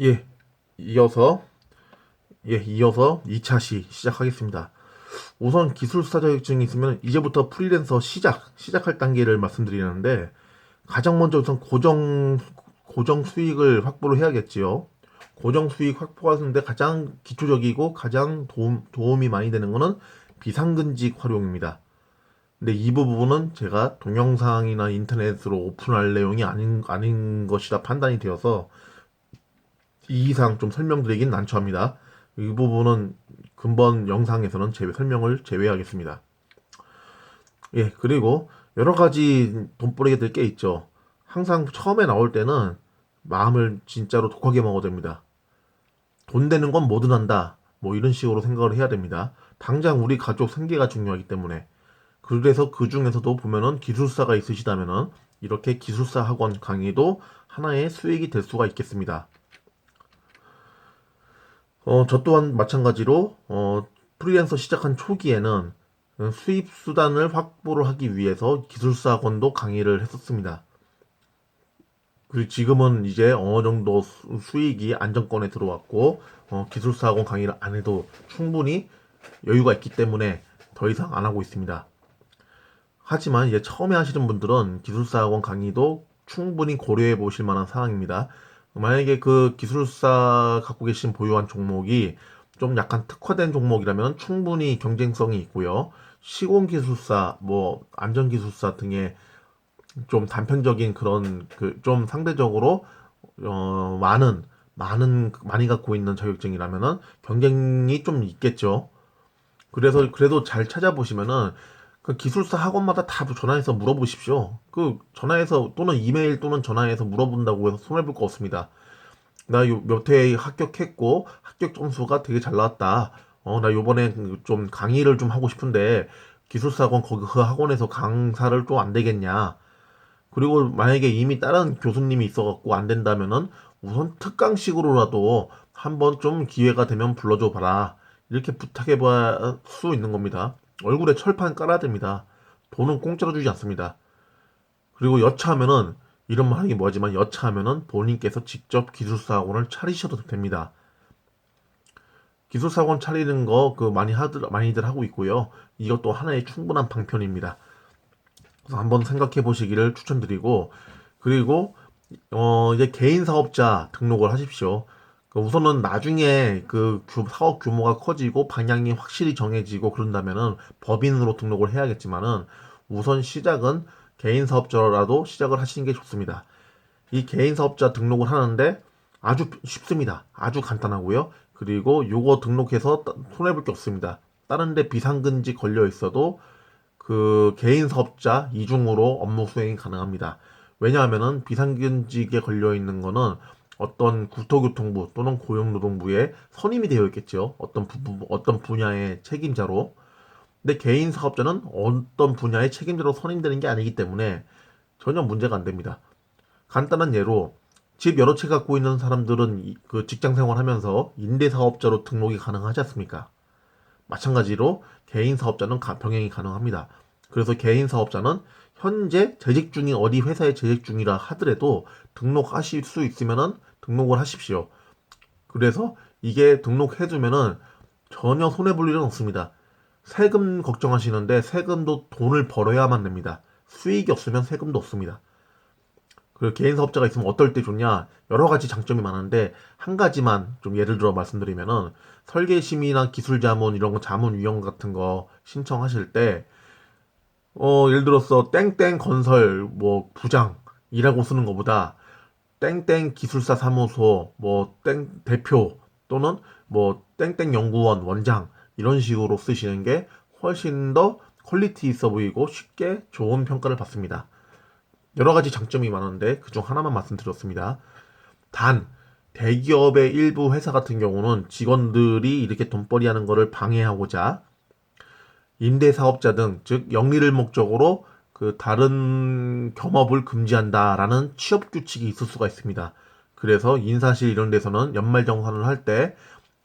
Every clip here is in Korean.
예, 이어서, 이어서 2차 시작하겠습니다. 우선 기술사 자격증이 있으면 이제부터 프리랜서 시작할 단계를 말씀드리는데, 가장 먼저 우선 고정 수익을 확보를 해야겠지요. 고정 수익 확보하는데 가장 기초적이고 가장 도움이 많이 되는 거는 비상근직 활용입니다. 근데 이 부분은 제가 동영상이나 인터넷으로 오픈할 내용이 아닌 것이라 판단이 되어서 이 이상 좀 설명드리긴 난처합니다. 이 부분은 근본 영상에서는 설명을 제외하겠습니다. 예, 그리고 여러 가지 돈벌이가 될 게 있죠. 항상 처음에 나올 때는 마음을 진짜로 독하게 먹어야 됩니다. 돈 되는 건 뭐든 한다. 뭐 이런 식으로 생각을 해야 됩니다. 당장 우리 가족 생계가 중요하기 때문에. 그래서 그 중에서도 보면은 기술사가 있으시다면은 이렇게 기술사 학원 강의도 하나의 수익이 될 수가 있겠습니다. 저 또한 마찬가지로 프리랜서 시작한 초기에는 수입 수단을 확보를 하기 위해서 기술사 학원도 강의를 했었습니다. 그리고 지금은 이제 어느 정도 수익이 안정권에 들어왔고 기술사 학원 강의를 안 해도 충분히 여유가 있기 때문에 더 이상 안 하고 있습니다. 하지만 이제 처음에 하시는 분들은 기술사 학원 강의도 충분히 고려해 보실 만한 사항입니다. 만약에 그 기술사 갖고 계신 보유한 종목이 좀 약간 특화된 종목이라면 충분히 경쟁성이 있고요. 시공기술사, 뭐 안전기술사 등의 좀 단편적인 그런 그 좀 상대적으로 많이 갖고 있는 자격증이라면은 경쟁이 좀 있겠죠. 그래서 그래도 잘 찾아보시면은 그 기술사 학원마다 다 전화해서 물어보십시오. 그 전화해서 또는 이메일 또는 전화해서 물어본다고 해서 손해볼 거 없습니다. 나 몇 회 합격했고 합격 점수가 되게 잘 나왔다. 나 요번에 좀 강의를 좀 하고 싶은데 기술사 학원 거기 그 학원에서 강사를 또 안 되겠냐. 그리고 만약에 이미 다른 교수님이 있어갖고 안 된다면은 우선 특강식으로라도 한번 좀 기회가 되면 불러줘 봐라. 이렇게 부탁해 볼 수 있는 겁니다. 얼굴에 철판 깔아야 됩니다. 돈은 공짜로 주지 않습니다. 그리고 여차하면은 이런 말 하기 뭐하지만 여차하면은 본인께서 직접 기술사 학원을 차리셔도 됩니다. 기술사 학원 차리는 거 그 많이들 하고 있고요. 이것도 하나의 충분한 방편입니다. 그래서 한번 생각해 보시기를 추천드리고 그리고 이제 개인 사업자 등록을 하십시오. 우선은 나중에 사업 규모가 커지고 방향이 확실히 정해지고 그런다면은 법인으로 등록을 해야겠지만은 우선 시작은 개인 사업자라도 시작을 하시는 게 좋습니다. 이 개인 사업자 등록을 하는데 아주 쉽습니다. 아주 간단하고요. 그리고 요거 등록해서 손해볼 게 없습니다. 다른 데 비상근직 걸려 있어도 그 개인 사업자 이중으로 업무 수행이 가능합니다. 왜냐하면은 비상근직에 걸려 있는 거는 어떤 국토교통부 또는 고용노동부에 선임이 되어 있겠죠. 어떤 분야의 책임자로. 근데 개인 사업자는 어떤 분야의 책임자로 선임되는 게 아니기 때문에 전혀 문제가 안 됩니다. 간단한 예로 집 여러 채 갖고 있는 사람들은 그 직장 생활하면서 임대사업자로 등록이 가능하지 않습니까? 마찬가지로 개인 사업자는 병행이 가능합니다. 그래서 개인 사업자는 현재 재직 중인 어디 회사에 재직 중이라 하더라도 등록하실 수 있으면은 등록을 하십시오. 그래서 이게 등록해두면은 전혀 손해볼 일은 없습니다. 세금 걱정하시는데 세금도 돈을 벌어야만 냅니다. 수익이 없으면 세금도 없습니다. 그 개인 사업자가 있으면 어떨 때 좋냐? 여러 가지 장점이 많은데 한 가지만 좀 예를 들어 말씀드리면은 설계심의나 기술 자문 이런 거 자문 위원 같은 거 신청하실 때 예를 들어서 땡땡 건설 뭐 부장이라고 쓰는 것보다 땡땡 기술사 사무소 뭐 땡 대표 또는 뭐 땡땡 연구원 원장 이런 식으로 쓰시는 게 훨씬 더 퀄리티 있어 보이고 쉽게 좋은 평가를 받습니다. 여러 가지 장점이 많은데 그중 하나만 말씀드렸습니다. 단 대기업의 일부 회사 같은 경우는 직원들이 이렇게 돈벌이 하는 것을 방해하고자 임대사업자 등, 즉, 영리를 목적으로 그 다른 겸업을 금지한다라는 취업 규칙이 있을 수가 있습니다. 그래서 인사실 이런 데서는 연말정산을 할 때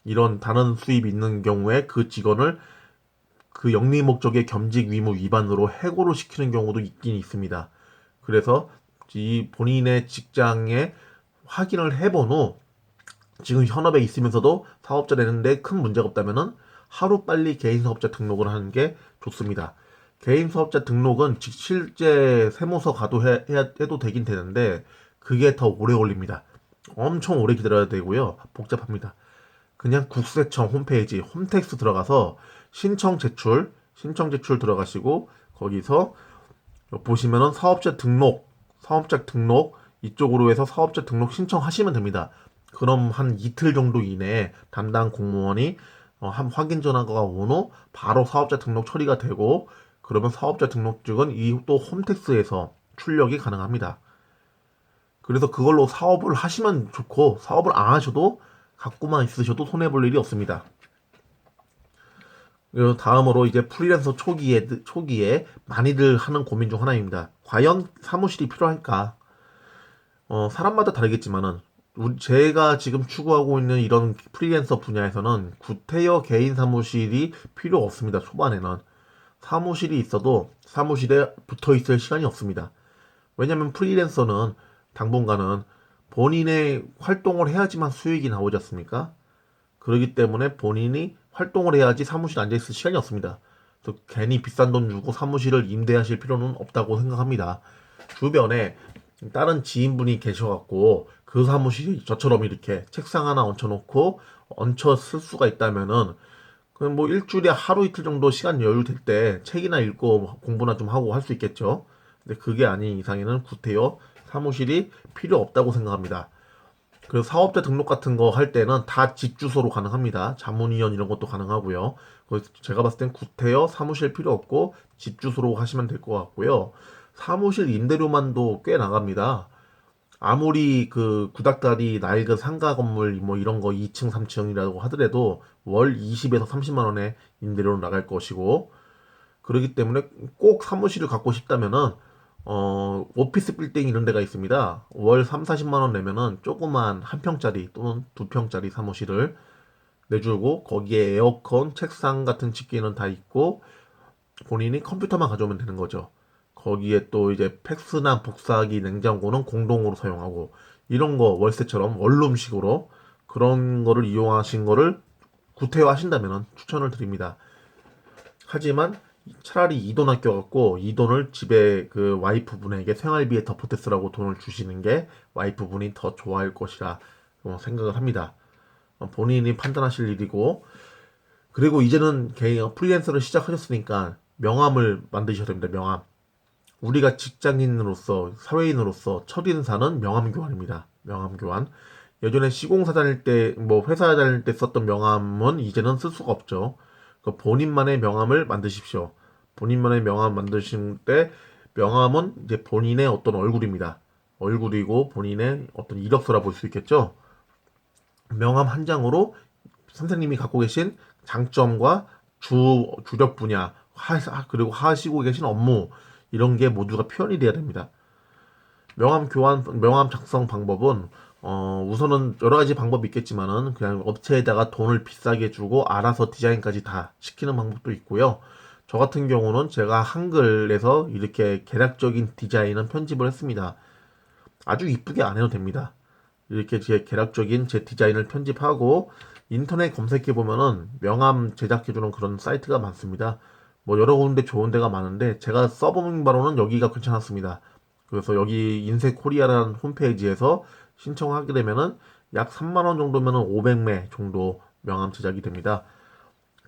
이런 다른 수입이 있는 경우에 그 직원을 그 영리 목적의 겸직 위무 위반으로 해고를 시키는 경우도 있긴 있습니다. 그래서 이 본인의 직장에 확인을 해본 후 지금 현업에 있으면서도 사업자 되는데 큰 문제가 없다면은 하루빨리 개인 사업자 등록을 하는 게 좋습니다. 개인 사업자 등록은 실제 세무서 가도 해도 되긴 되는데 그게 더 오래 걸립니다. 엄청 오래 기다려야 되고요. 복잡합니다. 그냥 국세청 홈페이지 홈택스 들어가서 신청 제출 들어가시고 거기서 보시면은 사업자 등록 이쪽으로 해서 사업자 등록 신청하시면 됩니다. 그럼 한 이틀 정도 이내에 담당 공무원이 확인 전화가 온 후 바로 사업자 등록 처리가 되고 그러면 사업자 등록증은 이 또 홈택스에서 출력이 가능합니다. 그래서 그걸로 사업을 하시면 좋고 사업을 안 하셔도 갖고만 있으셔도 손해볼 일이 없습니다. 그리고 다음으로 이제 프리랜서 초기에 많이들 하는 고민 중 하나입니다. 과연 사무실이 필요할까? 사람마다 다르겠지만은 제가 지금 추구하고 있는 이런 프리랜서 분야에서는 구태여 개인 사무실이 필요 없습니다. 초반에는 사무실이 있어도 사무실에 붙어 있을 시간이 없습니다. 왜냐하면 프리랜서는 당분간은 본인의 활동을 해야지만 수익이 나오지 않습니까? 그렇기 때문에 본인이 활동을 해야지 사무실에 앉아있을 시간이 없습니다. 그래서 괜히 비싼 돈 주고 사무실을 임대하실 필요는 없다고 생각합니다. 주변에 다른 지인분이 계셔갖고 그 사무실이 저처럼 이렇게 책상 하나 얹혀놓고 얹혀 쓸 수가 있다면은 그냥 뭐 일주일에 하루 이틀 정도 시간 여유 될 때 책이나 읽고 공부나 좀 하고 할 수 있겠죠. 근데 그게 아닌 이상에는 구태여 사무실이 필요 없다고 생각합니다. 그래서 사업자 등록 같은 거 할 때는 다 집 주소로 가능합니다. 자문위원 이런 것도 가능하고요. 그래서 제가 봤을 땐 구태여 사무실 필요 없고 집 주소로 하시면 될 것 같고요. 사무실 임대료만도 꽤 나갑니다. 아무리 그 구닥다리 낡은 상가 건물 뭐 이런 거 2층, 3층이라고 하더라도 월 20에서 30만 원의 임대료로 나갈 것이고 그렇기 때문에 꼭 사무실을 갖고 싶다면은 오피스 빌딩 이런 데가 있습니다. 월 3, 40만 원 내면은 조그만 한 평짜리 또는 두 평짜리 사무실을 내주고 거기에 에어컨, 책상 같은 집기는 다 있고 본인이 컴퓨터만 가져오면 되는 거죠. 거기에 또 이제 팩스나 복사기, 냉장고는 공동으로 사용하고 이런 거 월세처럼 원룸식으로 그런 거를 이용하신 거를 구태여 하신다면 추천을 드립니다. 하지만 차라리 이 돈 아껴갖고 이 돈을 집에 그 와이프분에게 생활비에 덧붙여 쓰라고 돈을 주시는 게 와이프분이 더 좋아할 것이라 생각을 합니다. 본인이 판단하실 일이고 그리고 이제는 개인 프리랜서를 시작하셨으니까 명함을 만드셔야 됩니다. 명함. 우리가 직장인으로서 사회인으로서 첫인사는 명함 교환입니다. 명함 교환. 예전에 시공사 다닐 때, 뭐 회사 다닐 때 썼던 명함은 이제는 쓸 수가 없죠. 그 본인만의 명함을 만드십시오. 본인만의 명함 만드실 때 명함은 이제 본인의 어떤 얼굴입니다. 얼굴이고 본인의 어떤 이력서라 볼 수 있겠죠. 명함 한 장으로 선생님이 갖고 계신 장점과 주력 분야, 그리고 하시고 계신 업무 이런 게 모두가 표현이 돼야 됩니다. 명함 작성 방법은 우선은 여러 가지 방법이 있겠지만은 그냥 업체에다가 돈을 비싸게 주고 알아서 디자인까지 다 시키는 방법도 있고요. 저 같은 경우는 제가 한글에서 이렇게 개략적인 디자인은 편집을 했습니다. 아주 이쁘게 안 해도 됩니다. 이렇게 제 개략적인 제 디자인을 편집하고 인터넷 검색해 보면은 명함 제작해주는 그런 사이트가 많습니다. 뭐 여러 군데 좋은 데가 많은데 제가 써본 바로는 여기가 괜찮았습니다. 그래서 여기 인쇄코리아라는 홈페이지에서 신청하게 되면은 약 3만 원 정도면은 500매 정도 명함 제작이 됩니다.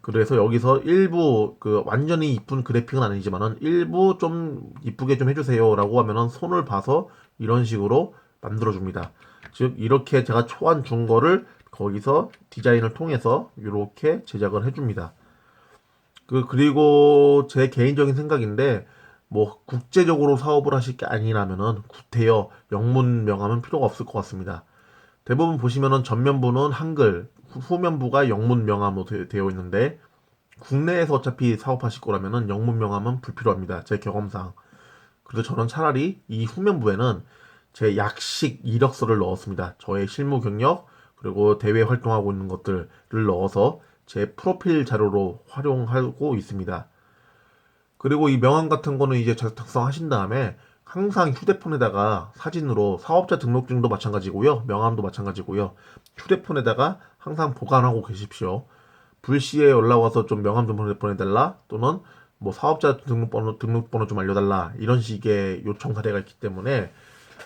그래서 여기서 일부 그 완전히 이쁜 그래픽은 아니지만은 일부 좀 이쁘게 좀 해주세요라고 하면은 손을 봐서 이런 식으로 만들어 줍니다. 즉 이렇게 제가 초안 준 거를 거기서 디자인을 통해서 이렇게 제작을 해줍니다. 그리고 제 개인적인 생각인데 뭐 국제적으로 사업을 하실 게 아니라면은 구태여 영문 명함은 필요가 없을 것 같습니다. 대부분 보시면은 전면부는 한글, 후면부가 영문 명함으로 되어 있는데 국내에서 어차피 사업하실 거라면은 영문 명함은 불필요합니다. 제 경험상. 그래서 저는 차라리 이 후면부에는 제 약식 이력서를 넣었습니다. 저의 실무 경력 그리고 대외 활동하고 있는 것들을 넣어서 제 프로필 자료로 활용하고 있습니다. 그리고 이 명함 같은 거는 이제 작성하신 다음에 항상 휴대폰에다가 사진으로 사업자 등록증도 마찬가지고요. 명함도 마찬가지고요. 휴대폰에다가 항상 보관하고 계십시오. 불시에 연락 와서 좀 명함 좀 보내달라 또는 뭐 사업자 등록번호 좀 알려달라 이런 식의 요청 사례가 있기 때문에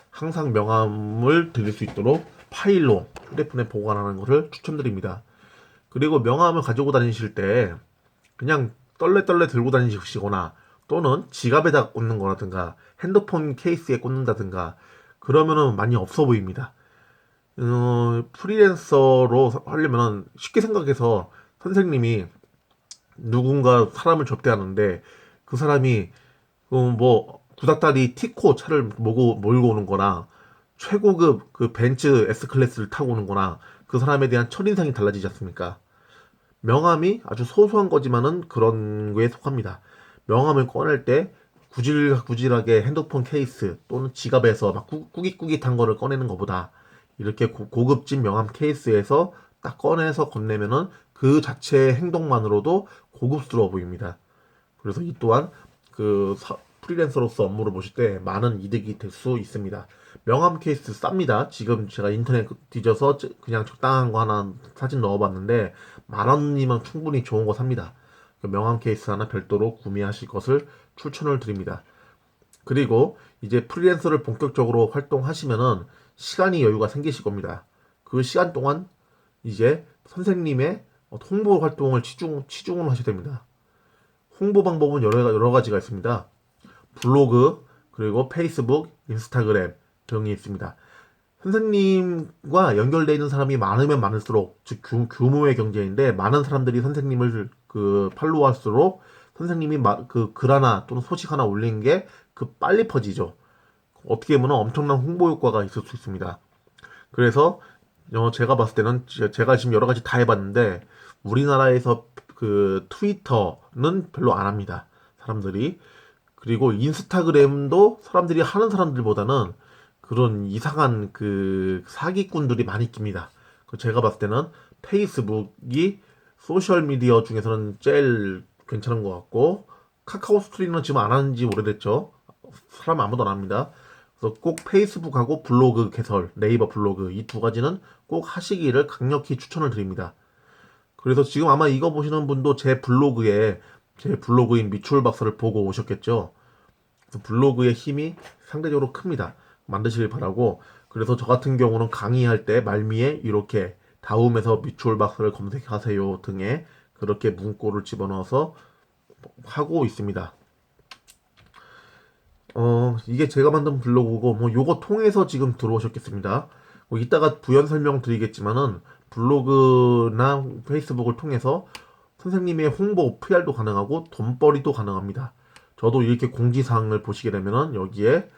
항상 명함을 드릴 수 있도록 파일로 휴대폰에 보관하는 것을 추천드립니다. 그리고 명함을 가지고 다니실 때 그냥 떨레떨레 들고 다니시거나 또는 지갑에다 꽂는 거라든가 핸드폰 케이스에 꽂는다든가 그러면은 많이 없어 보입니다. 프리랜서로 하려면 쉽게 생각해서 선생님이 누군가 사람을 접대하는데 그 사람이 뭐 구닥다리 티코 차를 몰고 오는 거나 최고급 그 벤츠 S클래스를 타고 오는 거나 그 사람에 대한 첫인상이 달라지지 않습니까? 명함이 아주 소소한 거지만은 그런 거에 속합니다. 명함을 꺼낼 때 구질구질하게 핸드폰 케이스 또는 지갑에서 막 꾸깃꾸깃한 거를 꺼내는 것보다 이렇게 고급진 명함 케이스에서 딱 꺼내서 건네면은 그 자체의 행동만으로도 고급스러워 보입니다. 그래서 이 또한 프리랜서로서 업무를 보실 때 많은 이득이 될 수 있습니다. 명함 케이스 쌉니다. 지금 제가 인터넷 뒤져서 그냥 적당한 거 하나 사진 넣어봤는데 10,000원이면 충분히 좋은 거 삽니다. 명함 케이스 하나 별도로 구매하실 것을 추천을 드립니다. 그리고 이제 프리랜서를 본격적으로 활동하시면은 시간이 여유가 생기실 겁니다. 그 시간 동안 이제 선생님의 홍보 활동을 치중을 하셔야 됩니다. 홍보 방법은 여러 가지가 있습니다. 블로그, 그리고 페이스북, 인스타그램 등이 있습니다. 선생님과 연결되어 있는 사람이 많으면 많을수록, 즉 규모의 경제인데 많은 사람들이 선생님을 팔로우할수록 선생님이 글 하나 또는 소식 하나 올리는 게 빨리 퍼지죠. 어떻게 보면 엄청난 홍보 효과가 있을 수 있습니다. 그래서 제가 봤을 때는 제가 지금 여러 가지 다 해봤는데 우리나라에서 트위터는 별로 안 합니다. 사람들이. 그리고 인스타그램도 사람들이 하는 사람들보다는 그런 이상한 사기꾼들이 많이 낍니다. 제가 봤을 때는 페이스북이 소셜미디어 중에서는 제일 괜찮은 것 같고 카카오 스토리는 지금 안 하는 지 오래됐죠. 사람 아무도 안 합니다. 그래서 꼭 페이스북하고 블로그 개설, 네이버 블로그 이 두 가지는 꼭 하시기를 강력히 추천을 드립니다. 그래서 지금 아마 이거 보시는 분도 제 블로그인 미추홀 박사를 보고 오셨겠죠. 블로그의 힘이 상대적으로 큽니다. 만드시길 바라고. 그래서 저 같은 경우는 강의할 때 말미에 이렇게 다음에서 미추홀 박사를 검색하세요 등에 그렇게 문구를 집어넣어서 하고 있습니다. 이게 제가 만든 블로그고 뭐 요거 통해서 지금 들어오셨겠습니다. 뭐 이따가 부연 설명 드리겠지만은 블로그나 페이스북을 통해서 선생님의 홍보 PR도 가능하고 돈벌이도 가능합니다. 저도 이렇게 공지사항을 보시게 되면은 여기에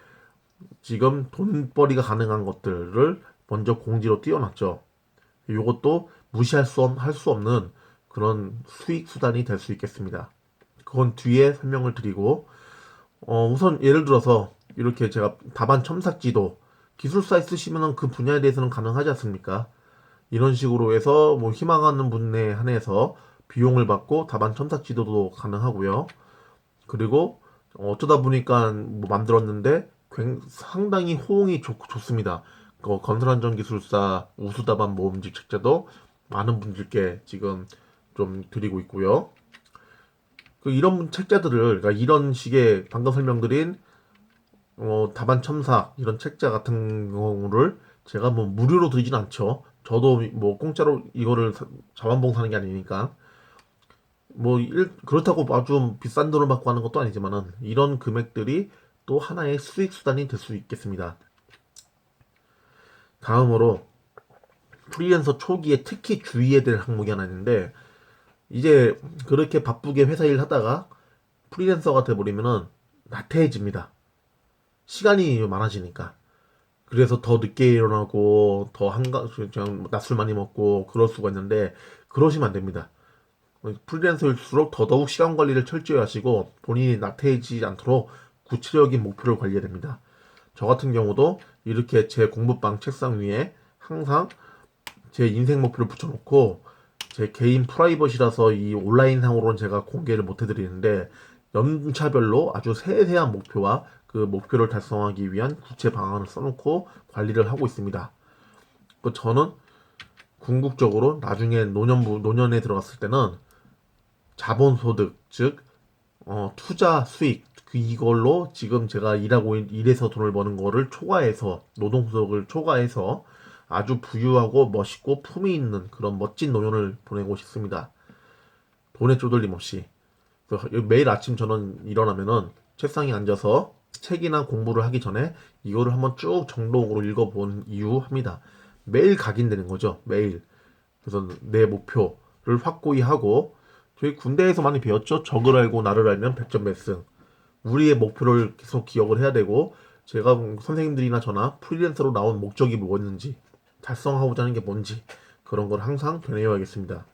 지금 돈벌이가 가능한 것들을 먼저 공지로 띄워놨죠. 이것도 할 수 없는 그런 수익 수단이 될 수 있겠습니다. 그건 뒤에 설명을 드리고 우선 예를 들어서 이렇게 제가 답안 첨삭지도 기술사 있으시면은 그 분야에 대해서는 가능하지 않습니까? 이런 식으로 해서 뭐 희망하는 분에 한해서 비용을 받고 답안 첨삭 지도도 가능하고요. 그리고 어쩌다 보니까 뭐 만들었는데 상당히 호응이 좋습니다. 건설안전기술사 우수답안 모음집 책자도 많은 분들께 지금 좀 드리고 있고요. 이런 책자들을 그러니까 이런 식의 방금 설명드린 답안 첨삭 이런 책자 같은 경우를 제가 뭐 무료로 드리진 않죠. 저도 뭐 공짜로 이거를 자원봉사하는 게 아니니까 그렇다고 아주 비싼 돈을 받고 하는 것도 아니지만은 이런 금액들이 또 하나의 수익 수단이 될 수 있겠습니다. 다음으로 프리랜서 초기에 특히 주의해야 될 항목이 하나 있는데 이제 그렇게 바쁘게 회사 일 하다가 프리랜서가 돼버리면은 나태해집니다. 시간이 많아지니까. 그래서 더 늦게 일어나고 그냥 낮술 많이 먹고 그럴 수가 있는데 그러시면 안 됩니다. 프리랜서일수록 더더욱 시간 관리를 철저히 하시고 본인이 나태해지지 않도록 구체적인 목표를 관리해야 됩니다. 저 같은 경우도 이렇게 제 공부방 책상 위에 항상 제 인생 목표를 붙여놓고 제 개인 프라이버시라서 이 온라인상으로는 제가 공개를 못 해드리는데 연차별로 아주 세세한 목표와 그 목표를 달성하기 위한 구체 방안을 써놓고 관리를 하고 있습니다. 저는 궁극적으로 나중에 노년에 들어갔을 때는 자본소득, 즉 투자 수익 이걸로 지금 제가 일해서 돈을 버는 거를 초과해서 노동소득을 초과해서 아주 부유하고 멋있고 품위 있는 그런 멋진 노년을 보내고 싶습니다. 돈에 쪼들림 없이. 매일 아침 저는 일어나면은 책상에 앉아서 책이나 공부를 하기 전에 이거를 한번 쭉 정독으로 읽어본 이유 합니다. 매일 각인되는 거죠. 매일. 그래서 내 목표를 확고히 하고 저희 군대에서 많이 배웠죠. 적을 알고 나를 알면 백전백승. 우리의 목표를 계속 기억을 해야 되고 제가 선생님들이나 저나 프리랜서로 나온 목적이 뭐였는지 달성하고자 하는 게 뭔지 그런 걸 항상 되뇌어야겠습니다.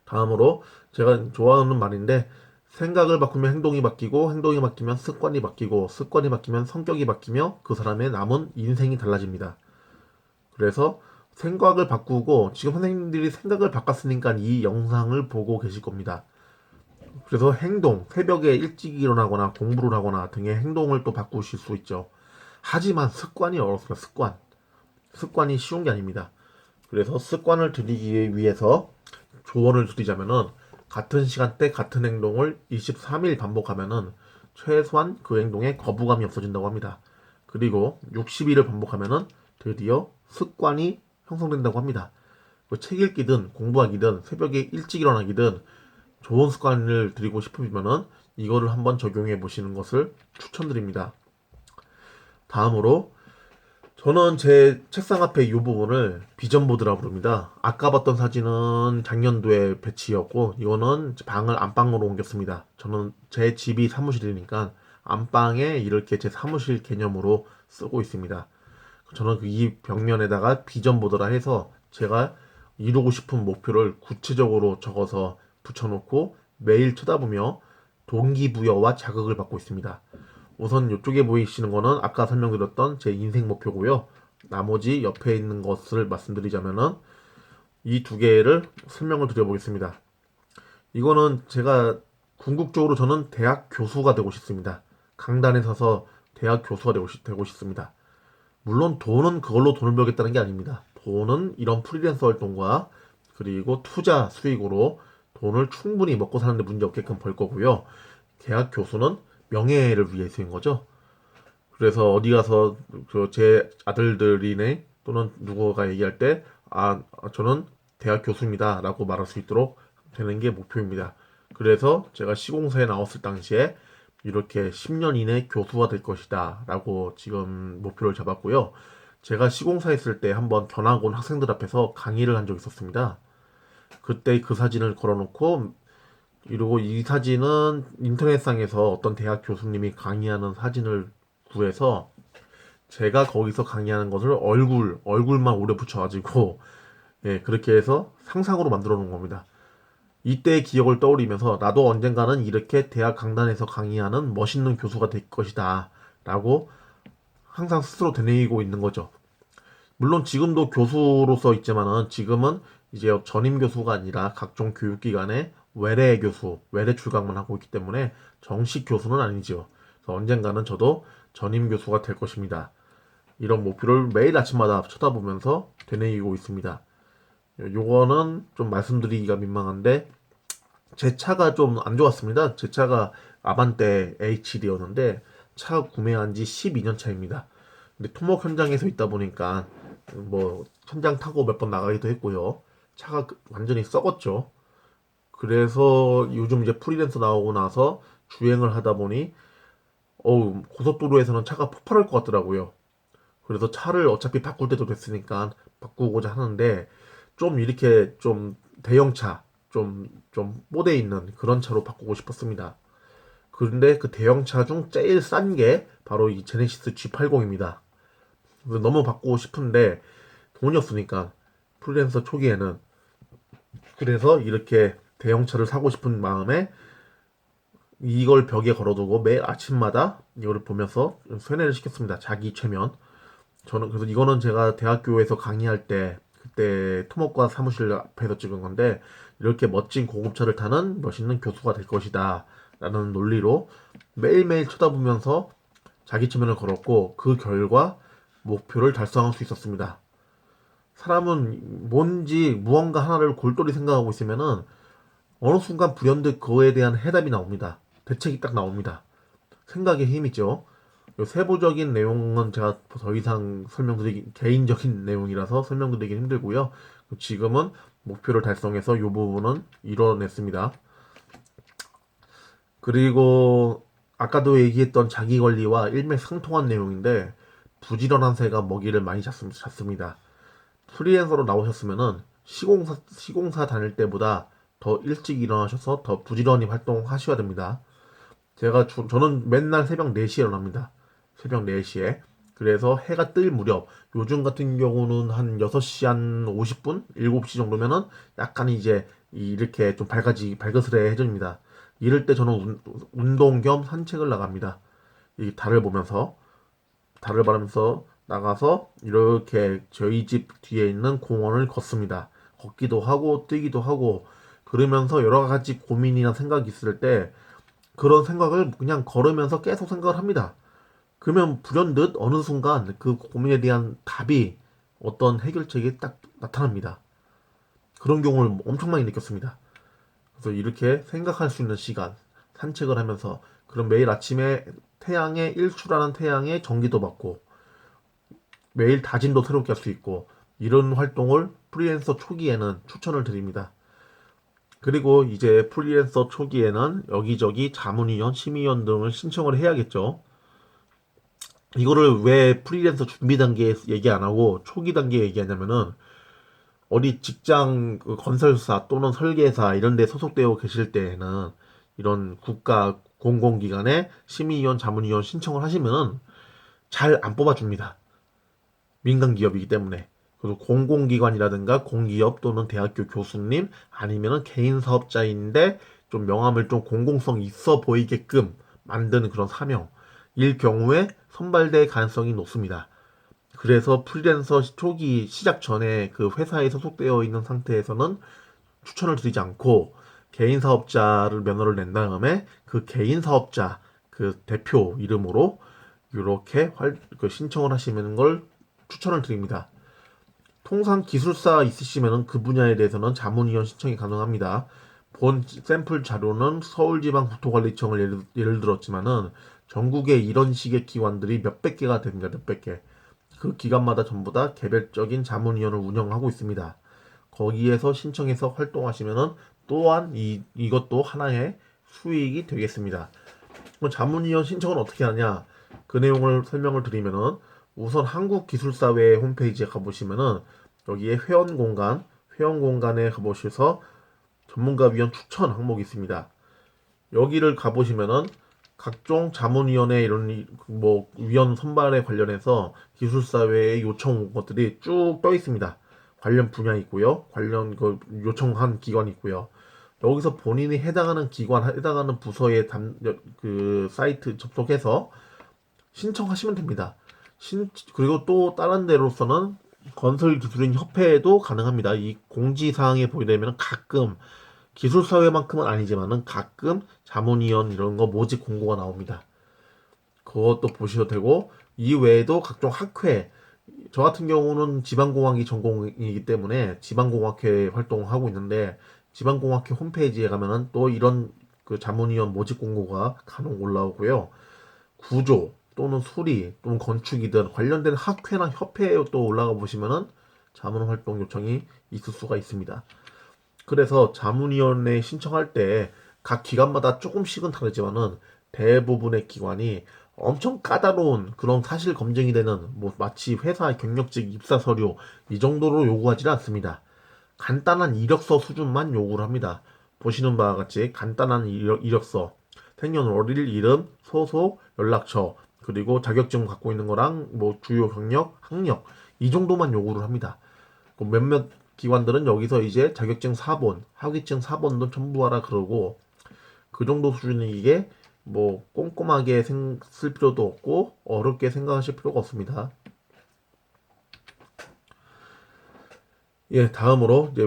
다음으로 제가 좋아하는 말인데 생각을 바꾸면 행동이 바뀌고 행동이 바뀌면 습관이 바뀌고 습관이 바뀌면 성격이 바뀌며 그 사람의 남은 인생이 달라집니다. 그래서 생각을 바꾸고 지금 선생님들이 생각을 바꿨으니까 이 영상을 보고 계실 겁니다. 그래서 행동, 새벽에 일찍 일어나거나 공부를 하거나 등의 행동을 또 바꾸실 수 있죠. 하지만 습관이 어렵습니다. 습관이 쉬운 게 아닙니다. 그래서 습관을 들이기 위해서 조언을 드리자면은 같은 시간대 같은 행동을 23일 반복하면은 최소한 그 행동에 거부감이 없어진다고 합니다. 그리고 60일을 반복하면은 드디어 습관이 형성된다고 합니다. 책 읽기든 공부하기든 새벽에 일찍 일어나기든 좋은 습관을 들이고 싶으면은 이거를 한번 적용해 보시는 것을 추천드립니다. 다음으로 저는 제 책상 앞에 이 부분을 비전보드라고 부릅니다. 아까 봤던 사진은 작년도에 배치였고 이거는 방을 안방으로 옮겼습니다. 저는 제 집이 사무실이니까 안방에 이렇게 제 사무실 개념으로 쓰고 있습니다. 저는 이 벽면에다가 비전보드라 해서 제가 이루고 싶은 목표를 구체적으로 적어서 붙여놓고 매일 쳐다보며 동기부여와 자극을 받고 있습니다. 우선 이쪽에 보이시는 거는 아까 설명드렸던 제 인생 목표고요. 나머지 옆에 있는 것을 말씀드리자면은 이 두 개를 설명을 드려보겠습니다. 이거는 제가 궁극적으로 저는 대학 교수가 되고 싶습니다. 강단에 서서 대학 교수가 되고 싶습니다. 물론 돈은 그걸로 돈을 벌겠다는 게 아닙니다. 돈은 이런 프리랜서 활동과 그리고 투자 수익으로 돈을 충분히 먹고 사는데 문제 없게끔 벌 거고요. 대학 교수는 명예를 위해서인 거죠. 그래서 어디 가서 제 아들들이네 또는 누구가 얘기할 때 저는 대학 교수입니다 라고 말할 수 있도록 되는 게 목표입니다. 그래서 제가 시공사에 나왔을 당시에 이렇게 10년 이내 교수가 될 것이다 라고 지금 목표를 잡았고요. 제가 시공사 했을 때 한번 견학 온 학생들 앞에서 강의를 한 적이 있었습니다. 그때 그 사진을 걸어놓고 이러고 이 사진은 인터넷상에서 어떤 대학 교수님이 강의하는 사진을 구해서 제가 거기서 강의하는 것을 얼굴만 오래 붙여가지고 예, 그렇게 해서 상상으로 만들어 놓은 겁니다. 이때의 기억을 떠올리면서 나도 언젠가는 이렇게 대학 강단에서 강의하는 멋있는 교수가 될 것이다 라고 항상 스스로 되뇌이고 있는 거죠. 물론 지금도 교수로서 있지만은 지금은 이제 전임 교수가 아니라 각종 교육기관의 외래 교수, 외래 출강만 하고 있기 때문에 정식 교수는 아니죠. 그래서 언젠가는 저도 전임 교수가 될 것입니다. 이런 목표를 매일 아침마다 쳐다보면서 되뇌이고 있습니다. 요거는 좀 말씀드리기가 민망한데 제 차가 좀 안 좋았습니다. 제 차가 아반떼 HD였는데 차 구매한 지 12년 차입니다. 근데 토목 현장에서 있다 보니까 뭐 현장 타고 몇 번 나가기도 했고요. 차가 완전히 썩었죠. 그래서 요즘 이제 프리랜서 나오고 나서 주행을 하다 보니 고속도로에서는 차가 폭발할 것 같더라고요. 그래서 차를 어차피 바꿀 때도 됐으니까 바꾸고자 하는데 좀 이렇게 좀 대형차 좀 뽀대 있는 그런 차로 바꾸고 싶었습니다. 그런데 그 대형차 중 제일 싼 게 바로 이 제네시스 G80입니다. 너무 바꾸고 싶은데 돈이 없으니까 프리랜서 초기에는 그래서 이렇게 대형차를 사고 싶은 마음에 이걸 벽에 걸어두고 매일 아침마다 이거를 보면서 세뇌를 시켰습니다. 자기 최면. 저는 그래서 이거는 제가 대학교에서 강의할 때 그때 토목과 사무실 앞에서 찍은 건데 이렇게 멋진 고급차를 타는 멋있는 교수가 될 것이다 라는 논리로 매일매일 쳐다보면서 자기 최면을 걸었고 그 결과 목표를 달성할 수 있었습니다. 사람은 뭔지 무언가 하나를 골똘히 생각하고 있으면은 어느 순간 불현듯 그거에 대한 해답이 나옵니다. 대책이 딱 나옵니다. 생각의 힘이죠. 세부적인 내용은 제가 더 이상 설명드리기 개인적인 내용이라서 설명드리기 힘들고요. 지금은 목표를 달성해서 이 부분은 이뤄냈습니다. 그리고 아까도 얘기했던 자기 관리와 일맥상통한 내용인데 부지런한 새가 먹이를 많이 잡습니다. 프리랜서로 나오셨으면은 시공사 다닐 때보다 더 일찍 일어나셔서 더 부지런히 활동하셔야 됩니다. 저는 맨날 새벽 4시에 일어납니다. 새벽 4시에. 그래서 해가 뜰 무렵, 요즘 같은 경우는 한 6시 한 50분? 7시 정도면은 약간 이제 이렇게 좀 발그스레해집니다. 이럴 때 저는 운동 겸 산책을 나갑니다. 이 달을 바라면서 나가서 이렇게 저희 집 뒤에 있는 공원을 걷습니다. 걷기도 하고 뛰기도 하고 그러면서 여러 가지 고민이나 생각이 있을 때 그런 생각을 그냥 걸으면서 계속 생각을 합니다. 그러면 불현듯 어느 순간 그 고민에 대한 답이 어떤 해결책이 딱 나타납니다. 그런 경우를 엄청 많이 느꼈습니다. 그래서 이렇게 생각할 수 있는 시간, 산책을 하면서 그럼 매일 아침에 일출하는 태양에 전기도 받고 매일 다짐도 새롭게 할 수 있고 이런 활동을 프리랜서 초기에는 추천을 드립니다. 그리고 이제 프리랜서 초기에는 여기저기 자문위원, 심의위원 등을 신청을 해야겠죠. 이거를 왜 프리랜서 준비 단계에 얘기 안 하고 초기 단계에 얘기하냐면은 어디 직장 건설사 또는 설계사 이런 데 소속되어 계실 때에는 이런 국가 공공기관에 심의위원, 자문위원 신청을 하시면은 잘 안 뽑아줍니다. 민간 기업이기 때문에. 그래서 공공기관이라든가 공기업 또는 대학교 교수님 아니면은 개인 사업자인데 좀 명함을 좀 공공성 있어 보이게끔 만드는 그런 사명일 경우에 선발될 가능성이 높습니다. 그래서 프리랜서 초기 시작 전에 그 회사에 소속되어 있는 상태에서는 추천을 드리지 않고 개인 사업자를 면허를 낸 다음에 그 개인 사업자 그 대표 이름으로 이렇게 신청을 하시는 걸 추천을 드립니다. 통상 기술사 있으시면 그 분야에 대해서는 자문위원 신청이 가능합니다. 본 샘플 자료는 서울지방국토관리청을 예를 들었지만은 전국에 이런 식의 기관들이 몇백 개가 됩니다. 몇백 개. 그 기관마다 전부 다 개별적인 자문위원을 운영하고 있습니다. 거기에서 신청해서 활동하시면은 또한 이것도 하나의 수익이 되겠습니다. 그럼 자문위원 신청은 어떻게 하냐? 그 내용을 설명을 드리면은 우선 한국기술사회 홈페이지에 가보시면은 여기에 회원 공간에 가보셔서 전문가위원 추천 항목이 있습니다. 여기를 가보시면은 각종 자문위원회 이런 뭐 위원 선발에 관련해서 기술사회에 요청 온 것들이 쭉 떠 있습니다. 관련 분야 있고요. 관련 그 요청한 기관이 있고요. 여기서 본인이 해당하는 기관, 해당하는 부서의 그 사이트 접속해서 신청하시면 됩니다. 그리고 또 다른 데로서는 건설기술인 협회에도 가능합니다. 이 공지사항에 보게 되면 가끔 기술사회만큼은 아니지만은 가끔 자문위원 이런 거 모집 공고가 나옵니다. 그것도 보셔도 되고 이 외에도 각종 학회 저 같은 경우는 지방공학이 전공이기 때문에 지방공학회 활동하고 있는데 지방공학회 홈페이지에 가면은 또 이런 그 자문위원 모집 공고가 간혹 올라오고요. 구조 또는 수리 또는 건축이든 관련된 학회나 협회에 또 올라가 보시면은 자문 활동 요청이 있을 수가 있습니다. 그래서 자문위원회 신청할 때 각 기관마다 조금씩은 다르지만은 대부분의 기관이 엄청 까다로운 그런 사실 검증이 되는 뭐 마치 회사 경력직 입사 서류 이 정도로 요구하지는 않습니다. 간단한 이력서 수준만 요구를 합니다. 보시는 바와 같이 간단한 이력서, 생년월일, 이름, 소속, 연락처, 그리고 자격증 갖고 있는 거랑 뭐 주요 경력, 학력 이 정도만 요구를 합니다. 몇몇 기관들은 여기서 이제 자격증 4본, 학위증 4본도 첨부하라 그러고 그 정도 수준이 이게 뭐 꼼꼼하게 쓸 필요도 없고 어렵게 생각하실 필요가 없습니다. 예, 다음으로 이제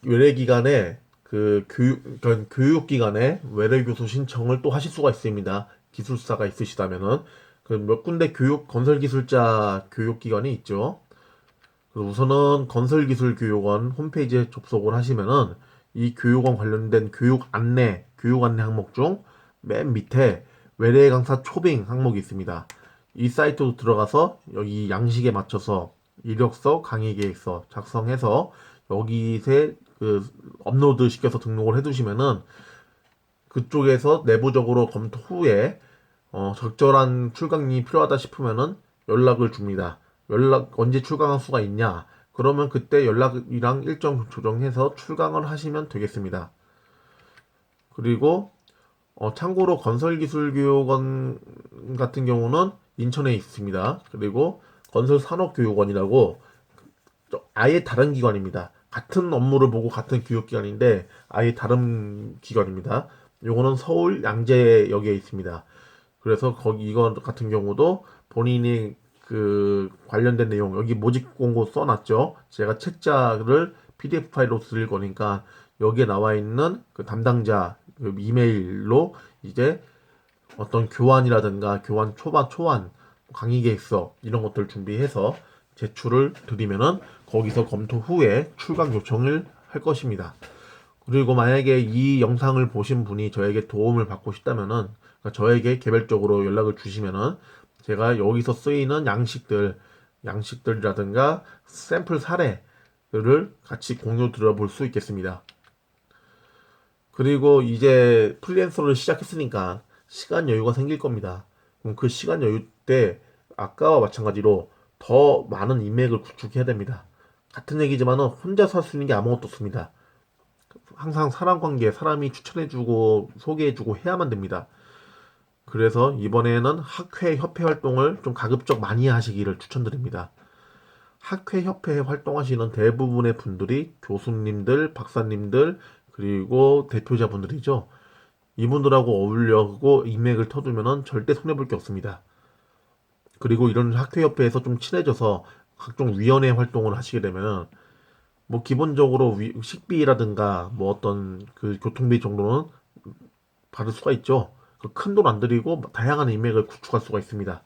외래 기관의 그 그러니까 교육기관에 외래교수 신청을 또 하실 수가 있습니다. 기술사가 있으시다면은 그 몇 군데 건설기술자 교육기관이 있죠. 우선은 건설기술교육원 홈페이지에 접속을 하시면은 이 교육원 관련된 교육 안내 항목 중 맨 밑에 외래 강사 초빙 항목이 있습니다. 이 사이트로 들어가서 여기 양식에 맞춰서 이력서, 강의 계획서 작성해서 여기에 업로드 시켜서 등록을 해두시면은 그쪽에서 내부적으로 검토 후에 적절한 출강이 필요하다 싶으면은 연락을 줍니다. 언제 출강할 수가 있냐? 그러면 그때 연락이랑 일정 조정해서 출강을 하시면 되겠습니다. 그리고 참고로 건설기술교육원 같은 경우는 인천에 있습니다. 그리고 건설산업교육원이라고 아예 다른 기관입니다. 같은 업무를 보고 같은 교육기관인데 아예 다른 기관입니다. 요거는 서울 양재역에 있습니다. 그래서 이거 같은 경우도 본인이 관련된 내용 여기 모집 공고 써놨죠. 제가 책자를 PDF 파일로 드릴 거니까 여기에 나와 있는 그 담당자 이메일로 이제 어떤 교환이라든가 초안, 강의 계획서 이런 것들 준비해서 제출을 드리면은 거기서 검토 후에 출강 요청을 할 것입니다. 그리고 만약에 이 영상을 보신 분이 저에게 도움을 받고 싶다면은 그러니까 저에게 개별적으로 연락을 주시면은 제가 여기서 쓰이는 양식들이라든가 샘플 사례들을 같이 공유 들어볼 수 있겠습니다. 그리고 이제 프리랜서를 시작했으니까 시간 여유가 생길 겁니다. 그럼 그 시간 여유 때 아까와 마찬가지로 더 많은 인맥을 구축해야 됩니다. 같은 얘기지만은 혼자서 할 수 있는 게 아무것도 없습니다. 항상 사람 관계, 사람이 추천해주고 소개해주고 해야만 됩니다. 그래서 이번에는 학회, 협회 활동을 좀 가급적 많이 하시기를 추천드립니다. 학회, 협회에 활동하시는 대부분의 분들이 교수님들, 박사님들, 그리고 대표자분들이죠. 이분들하고 어울려고 인맥을 터두면은 절대 손해볼 게 없습니다. 그리고 이런 학회협회에서 좀 친해져서 각종 위원회 활동을 하시게 되면 뭐 기본적으로 식비라든가 뭐 어떤 그 교통비 정도는 받을 수가 있죠. 큰 돈 안 들이고 다양한 인맥을 구축할 수가 있습니다.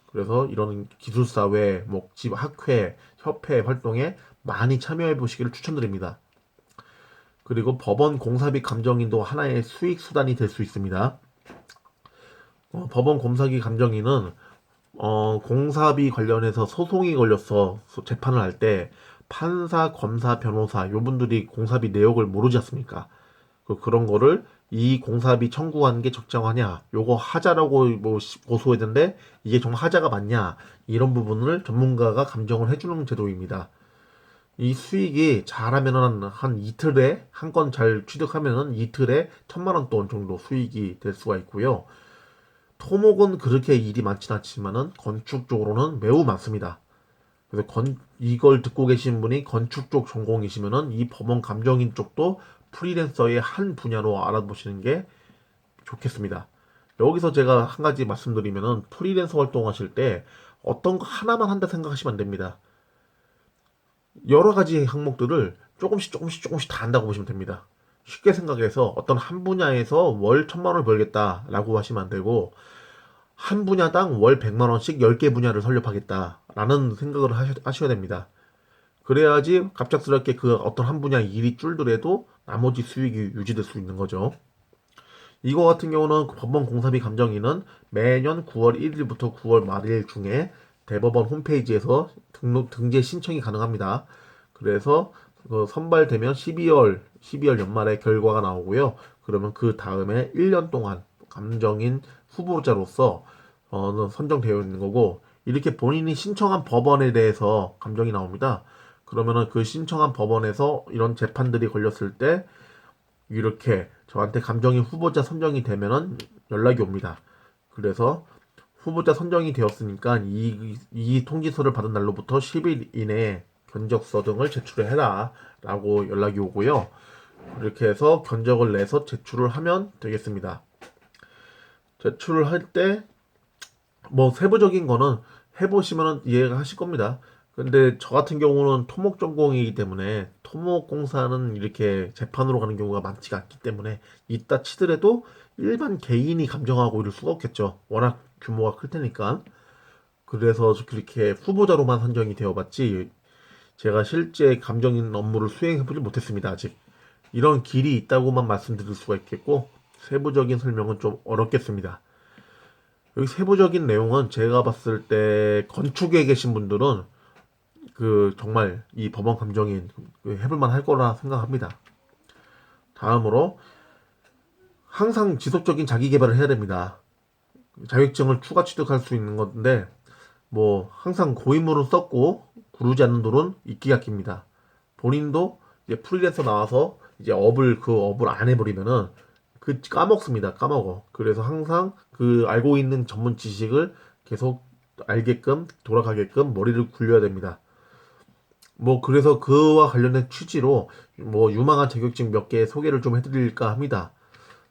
그래서 이런 기술사회, 집 학회, 협회 활동에 많이 참여해 보시기를 추천드립니다. 그리고 법원 공사비 감정인도 하나의 수익 수단이 될 수 있습니다. 법원 공사비 감정인은 공사비 관련해서 소송이 걸려서 재판을 할 때 판사, 검사, 변호사 요분들이 공사비 내역을 모르지 않습니까? 그런 거를 이 공사비 청구한 게 적정하냐, 요거 하자라고 뭐 고소했는데 이게 정말 하자가 맞냐, 이런 부분을 전문가가 감정을 해주는 제도입니다. 이 수익이 잘하면은 한 이틀에 한 건 잘 취득하면은 이틀에 1,000만 원 돈 정도 수익이 될 수가 있고요. 토목은 그렇게 일이 많진 않지만은 건축 쪽으로는 매우 많습니다. 그래서 이걸 듣고 계신 분이 건축 쪽 전공이시면은 이 법원 감정인 쪽도 프리랜서의 한 분야로 알아보시는 게 좋겠습니다. 여기서 제가 한 가지 말씀드리면은 프리랜서 활동하실 때 어떤 거 하나만 한다 생각하시면 안 됩니다. 여러 가지 항목들을 조금씩 다 한다고 보시면 됩니다. 쉽게 생각해서 어떤 한 분야에서 월 1,000만 원을 벌겠다라고 하시면 안 되고 한 분야당 월 100만 원씩 10개 분야를 설립하겠다라는 생각을 하셔야 됩니다. 그래야지 갑작스럽게 그 어떤 한 분야 일이 줄더라도 나머지 수익이 유지될 수 있는 거죠. 이거 같은 경우는 법원 공사비 감정인은 매년 9월 1일부터 9월 말일 중에 대법원 홈페이지에서 등재 신청이 가능합니다. 그래서 선발되면 12월 연말에 결과가 나오고요. 그러면 그 다음에 1년 동안 감정인 후보자로서 선정되어 있는 거고, 이렇게 본인이 신청한 법원에 대해서 감정이 나옵니다. 그러면은 그 신청한 법원에서 이런 재판들이 걸렸을 때 이렇게 저한테 감정인 후보자 선정이 되면은 연락이 옵니다. 그래서 후보자 선정이 되었으니까 이 통지서를 받은 날로부터 10일 이내에 견적서 등을 제출해라 라고 연락이 오고요. 이렇게 해서 견적을 내서 제출을 하면 되겠습니다. 제출을 할 때 뭐 세부적인 거는 해보시면 이해가 하실 겁니다. 근데 저 같은 경우는 토목 전공이기 때문에 토목공사는 이렇게 재판으로 가는 경우가 많지가 않기 때문에 있다 치더라도 일반 개인이 감정하고 이럴 수가 없겠죠. 워낙 규모가 클 테니까. 그래서 그렇게 후보자로만 선정이 되어봤지 제가 실제 감정인 업무를 수행해보지 못했습니다. 아직. 이런 길이 있다고만 말씀드릴 수가 있겠고 세부적인 설명은 좀 어렵겠습니다. 여기 세부적인 내용은 제가 봤을 때 건축에 계신 분들은 그 정말 이 법원 감정인 해볼만 할 거라 생각합니다. 다음으로 항상 지속적인 자기 개발을 해야 됩니다. 자격증을 추가 취득할 수 있는 건데 뭐 항상 고인물은 썼고 구르지 않는 돌은 이끼가 낍니다. 본인도 이제 프리랜서 나와서 이제 그 업을 안 해버리면은 그 까먹습니다. 까먹어. 그래서 항상 그 알고 있는 전문 지식을 계속 알게끔 돌아가게끔 머리를 굴려야 됩니다. 뭐 그래서 그와 관련된 취지로 뭐 유망한 자격증 몇 개 소개를 좀 해드릴까 합니다.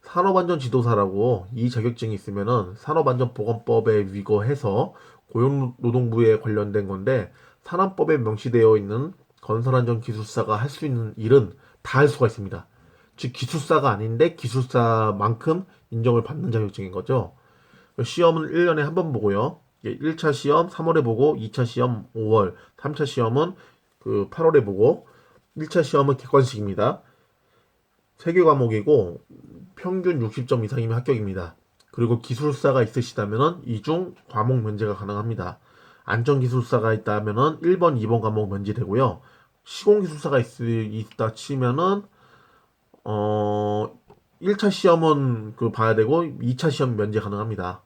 산업안전지도사라고 이 자격증이 있으면은 산업안전보건법에 위거해서 고용노동부에 관련된 건데 산업법에 명시되어 있는 건설안전기술사가 할 수 있는 일은 다 할 수가 있습니다. 즉 기술사가 아닌데 기술사만큼 인정을 받는 자격증인 거죠. 시험은 1년에 한 번 보고요. 1차 시험 3월에 보고 2차 시험 5월, 3차 시험은 그 8월에 보고 1차 시험은 객관식입니다. 3개 과목이고 평균 60점 이상이면 합격입니다. 그리고 기술사가 있으시다면 이 중 과목 면제가 가능합니다. 안전기술사가 있다면 1번, 2번 과목 면제되고요. 시공기술사가 있다 치면은 1차 시험은 그 봐야 되고 2차 시험 면제 가능합니다.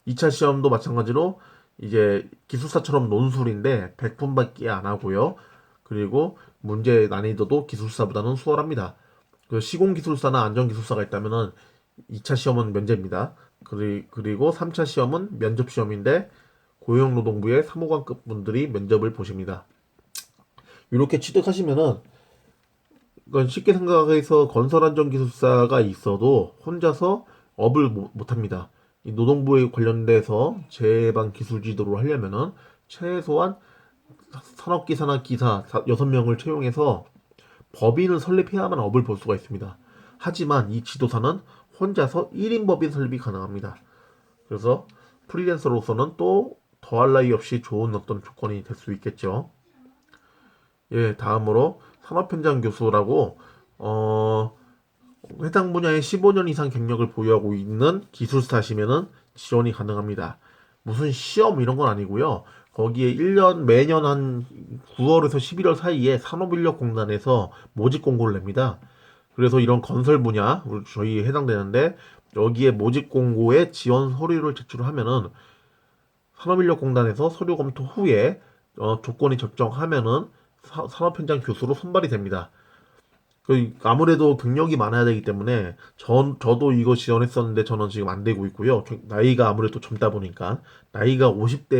2차 시험도 마찬가지로 이제 기술사처럼 논술인데 100분밖에 안 하고요. 그리고 문제 난이도도 기술사보다는 수월합니다. 그 시공기술사나 안전기술사가 있다면은 2차 시험은 면제입니다. 그리고 3차 시험은 면접 시험인데 고용노동부의 사무관급 분들이 면접을 보십니다. 이렇게 취득하시면은 그건 쉽게 생각해서 건설안전기술사가 있어도 혼자서 업을 못합니다. 이 노동부에 관련돼서 제방 기술 지도를 하려면은 최소한 산업기사나 기사 6명을 채용해서 법인을 설립해야만 업을 볼 수가 있습니다. 하지만 이 지도사는 혼자서 1인 법인 설립이 가능합니다. 그래서 프리랜서로서는 또 더할 나위 없이 좋은 어떤 조건이 될 수 있겠죠. 예, 다음으로 산업현장 교수라고 해당 분야에 15년 이상 경력을 보유하고 있는 기술사시면은 지원이 가능합니다. 무슨 시험 이런 건 아니고요. 거기에 1년 매년 한 9월에서 11월 사이에 산업인력공단에서 모집 공고를 냅니다. 그래서 이런 건설 분야 저희 해당되는데 여기에 모집 공고에 지원 서류를 제출하면은 산업인력공단에서 서류 검토 후에 조건이 적정하면은 산업현장 교수로 선발이 됩니다. 아무래도 경력이 많아야 되기 때문에 저도 이거 지원했었는데 저는 지금 안 되고 있고요. 나이가 아무래도 젊다 보니까 나이가 50대